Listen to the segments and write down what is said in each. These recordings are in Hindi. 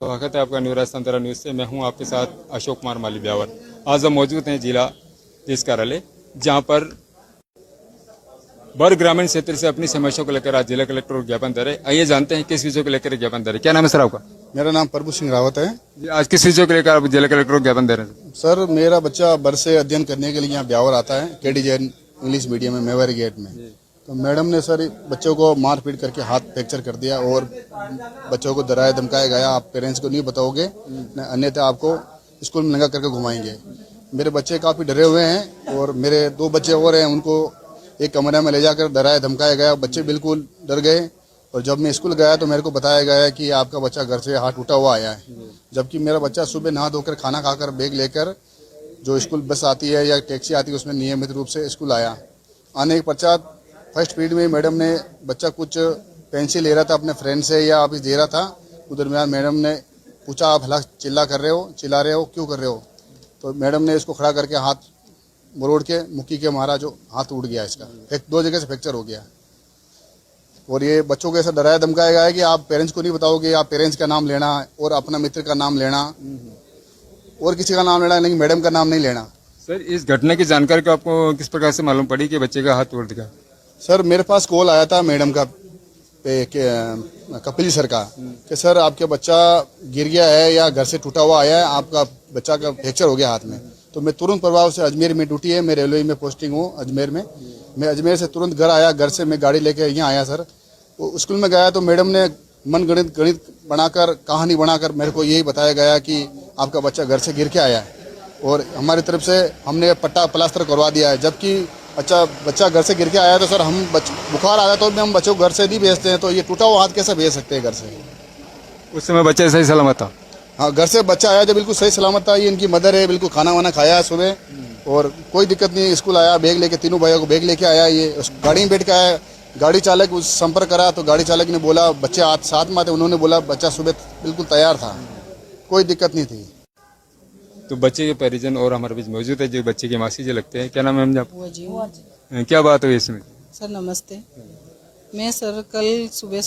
स्वागत है आपका न्यू राजस्थान तेरा न्यूज़ से। मैं हूं आपके साथ अशोक कुमार माली ब्यावर। आज हम मौजूद हैं जिला पुलिस कार्यालय, जहां पर बर ग्रामीण क्षेत्र से अपनी समस्याओं को लेकर आज जिला कलेक्टर को ज्ञापन दे रहे। आइए जानते हैं किस विषय को लेकर ज्ञापन दे रहे। क्या नाम है सर आपका? मेरा नाम प्रभु सिंह रावत है। आज किस विषय को लेकर आप जिला कलेक्टर को ज्ञापन दे रहे हैं? सर, मेरा बच्चा बर से अध्ययन करने के लिए यहाँ ब्यावर आता है, KD जैन इंग्लिश मीडियम में, मेवारी गेट में। तो मैडम ने सर बच्चों को मारपीट करके हाथ फ्रैक्चर कर दिया और बच्चों को डराया धमकाया गया, आप पेरेंट्स को नहीं बताओगे अन्यथा आपको स्कूल में नंगा करके घुमाएंगे। मेरे बच्चे काफी डरे हुए हैं और मेरे 2 बच्चे और हैं, उनको एक कमरे में ले जाकर डराया धमकाया गया। बच्चे बिल्कुल डर गए और जब मैं स्कूल गया तो मेरे को बताया गया कि आपका बच्चा घर से हाथ टूटा हुआ आया है, जबकि मेरा बच्चा सुबह नहा धोकर खाना खाकर बैग लेकर जो स्कूल बस आती है या टैक्सी आती है उसमें नियमित रूप से स्कूल आया। आने के पश्चात फर्स्ट पीरियड में मैडम ने बच्चा कुछ पेंसिल ले रहा था अपने फ्रेंड से या ऑफिस दे रहा था, उधर में मैडम ने पूछा आप हला चिल्ला रहे हो क्यों कर रहे हो? तो मैडम ने इसको खड़ा करके हाथ मरोड़ के मुक्की के मारा, जो हाथ टूट गया इसका, 2 जगह से फ्रैक्चर हो गया। और ये बच्चों को ऐसा डराया धमकाया गया है कि आप पेरेंट्स को नहीं बताओगे, आप पेरेंट्स का नाम लेना और अपना मित्र का नाम लेना और किसी का नाम लेना, लेकिन मैडम का नाम नहीं लेना। सर, इस घटना की जानकारी को आपको किस प्रकार से मालूम पड़ी कि बच्चे का हाथ टूट गया? सर, मेरे पास कॉल आया था मैडम का कपिल सर का कि सर आपके बच्चा गिर गया है या घर से टूटा हुआ आया है, आपका बच्चा का फ्रैक्चर हो गया हाथ में। तो मैं तुरंत प्रभाव से, अजमेर में ड्यूटी है, मैं रेलवे में पोस्टिंग हूँ अजमेर में, मैं अजमेर से तुरंत घर आया। घर से मैं गाड़ी लेके यहाँ आया सर। वो स्कूल में गया तो मैडम ने मन गणित बनाकर, कहानी बनाकर मेरे को यही बताया गया कि आपका बच्चा घर से गिर के आया है और हमारी तरफ से हमने पट्टा प्लास्टर करवा दिया है। जबकि बच्चा घर से गिर के आया तो सर हम बुखार आ जाता तो हम बच्चों को घर से नहीं भेजते हैं, तो ये टूटा हुआ हाथ कैसे भेज सकते हैं घर से? उस समय बच्चा सही सलामत था? हाँ, घर से बच्चा आया जो बिल्कुल सही सलामत था। ये इनकी मदर है, बिल्कुल खाना वाना खाया है सुबह और कोई दिक्कत नहीं। स्कूल आया बैग लेके, तीनों भाइयों को बैग लेके आया, ये गाड़ी में बैठ के आया। गाड़ी चालक उस संपर्क करा तो गाड़ी चालक ने बोला बच्चे साथ में आते, उन्होंने बोला बच्चा सुबह बिल्कुल तैयार था, कोई दिक्कत नहीं थी। तो बच्चे के परिजन और हमारे बीच मौजूद है जो बच्चे के मासी जी लगते हैं। क्या नाम है हम आप? क्या बात हुई इसमें? सर नमस्ते। मैं सर कल सुबह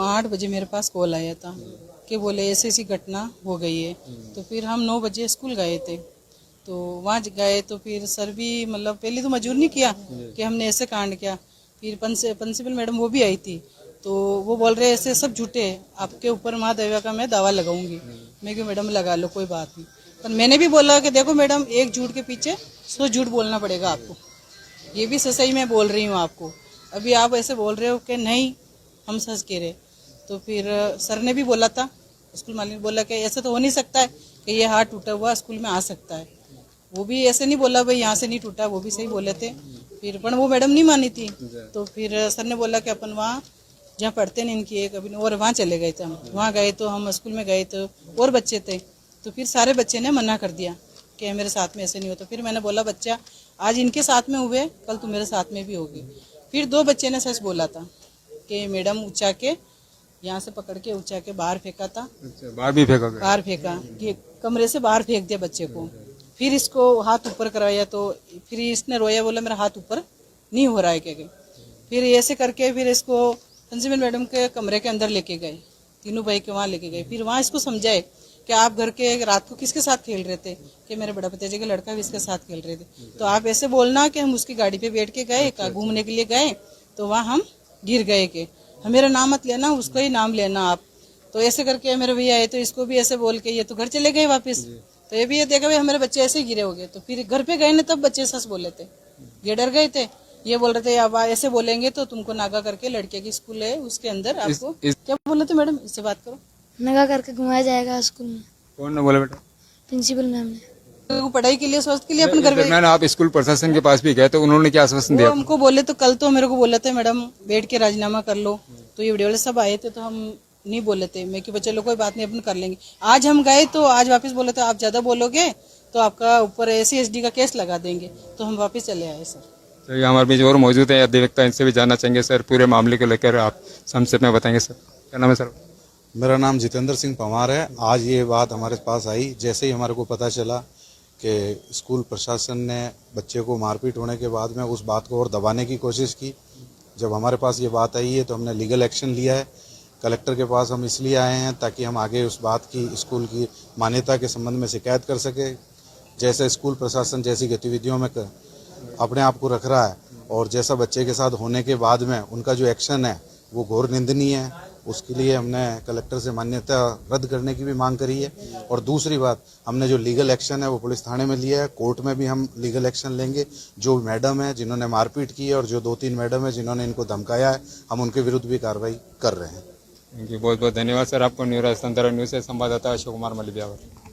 8 बजे मेरे पास कॉल आया था कि बोले ऐसी घटना हो गई है। तो फिर हम 9 बजे स्कूल गए थे, तो वहाँ गए तो फिर सर भी मतलब पहले तो मंजूर नहीं किया कि हमने ऐसे कांड किया। फिर प्रिंसिपल मैडम वो भी आई थी, तो वो बोल रहे ऐसे सब झूठे, आपके ऊपर महादेवा का मैं दावा लगाऊंगी। मैं क्यों मैडम लगा लो, कोई बात नहीं। पर मैंने भी बोला कि देखो मैडम, एक झूठ के पीछे 100 झूठ बोलना पड़ेगा आपको, ये भी सही मैं बोल रही हूँ आपको। अभी आप ऐसे बोल रहे हो कि नहीं हम सच कह रहे। तो फिर सर ने भी बोला था, स्कूल मालिक ने बोला कि ऐसा तो हो नहीं सकता है कि ये हाथ टूटा हुआ स्कूल में आ सकता है। वो भी ऐसे नहीं बोला भाई यहाँ से नहीं टूटा, वो भी सही बोले थे। फिर पर वो मैडम नहीं मानी थी, तो फिर सर ने बोला कि अपन वहाँ जहाँ पढ़ते हैं इनकी एक अभी, और वहाँ चले गए थे हम। वहाँ गए तो हम स्कूल में गए तो और बच्चे थे, तो फिर सारे बच्चे ने मना कर दिया कि मेरे साथ में ऐसे नहीं होता। फिर मैंने बोला बच्चा आज इनके साथ में हुए, कल तुम मेरे साथ में भी होगी। फिर 2 बच्चे ने सच बोला था कि मैडम ऊंचा के यहाँ से पकड़ के ऊंचा के बाहर फेंका था। अच्छा, बाहर भी फेंका? बाहर फेंका, ये कमरे से बाहर फेंक दिया बच्चे को। फिर इसको हाथ ऊपर करवाया तो फिर इसने रोया, बोला मेरा हाथ ऊपर नहीं हो रहा है क्या। फिर ऐसे करके फिर इसको प्रिंसिपल मैडम के कमरे के अंदर लेके गए, तीनों भाई के वहाँ लेके गए। फिर वहाँ इसको समझाए कि आप घर के रात को किसके साथ खेल रहे थे, कि मेरे बड़ा भतीजे का लड़का भी इसके साथ खेल रहे थे। तो आप ऐसे बोलना कि हम उसकी गाड़ी पे बैठ के गए, घूमने के लिए गए, तो वहाँ हम गिर गए के मेरा नाम मत लेना, उसका ही नाम लेना आप। तो ऐसे करके मेरे भैया आए तो इसको भी ऐसे बोल के ये तो घर चले गए वापस। तो ये भी ये देखा भाई हमारे बच्चे ऐसे ही गिरे हो गए। तो फिर घर पे गए ना, तब बच्चे सच बोले थे, ये डर गए थे। ये बोल रहे थे अब ऐसे बोलेंगे तो तुमको नागा करके, लड़के की स्कूल है उसके अंदर आपको क्या बोले थे मैडम, इससे बात करो, नगा करके घुमाया जाएगा स्कूल में। कौन ने बोला बेटा? प्रिंसिपल मैम ने। पढ़ाई के लिए, स्वास्थ्य के लिए अपन घर में। आप स्कूल प्रशासन के पास भी गए तो उन्होंने क्या आश्वासन दिया? हमको बोले तो कल तो मेरे को बोले थे मैडम बैठ के राजीनामा कर लो। तो ये वीडियो वाले सब आए थे तो हम नहीं बोले थे, मैं कि बच्चे लोग कोई बात नहीं अपन कर लेंगे। आज हम गए तो आज वापस बोले थे आप ज्यादा बोलोगे तो आपका ऊपर SC/SD का केस लगा देंगे। तो हम वापस चले आए सर। तो हमारे बीच और मौजूद है अधिवक्ता, इनसे भी जानना चाहेंगे सर पूरे मामले को लेकर आप संक्षेप में बताएंगे सर। क्या नाम है सर? मेरा नाम जितेंद्र सिंह पवार है। आज ये बात हमारे पास आई, जैसे ही हमारे को पता चला कि स्कूल प्रशासन ने बच्चे को मारपीट होने के बाद में उस बात को और दबाने की कोशिश की। जब हमारे पास ये बात आई है तो हमने लीगल एक्शन लिया है। कलेक्टर के पास हम इसलिए आए हैं ताकि हम आगे उस बात की स्कूल की मान्यता के संबंध में शिकायत कर सके। जैसे स्कूल प्रशासन जैसी गतिविधियों में अपने आप को रख रहा है और जैसा बच्चे के साथ होने के बाद में उनका जो एक्शन है वो घोर निंदनीय है। उसके लिए हमने कलेक्टर से मान्यता रद्द करने की भी मांग करी है। और दूसरी बात, हमने जो लीगल एक्शन है वो पुलिस थाने में लिया है, कोर्ट में भी हम लीगल एक्शन लेंगे। जो मैडम है जिन्होंने मारपीट की है और जो 2-3 मैडम है जिन्होंने इनको धमकाया है, हम उनके विरुद्ध भी कार्रवाई कर रहे हैं। बहुत बहुत धन्यवाद सर आपको। न्यूज़ राजस्थान न्यूज़ से संवाददाता अशोक कुमार मलिक ब्यावर।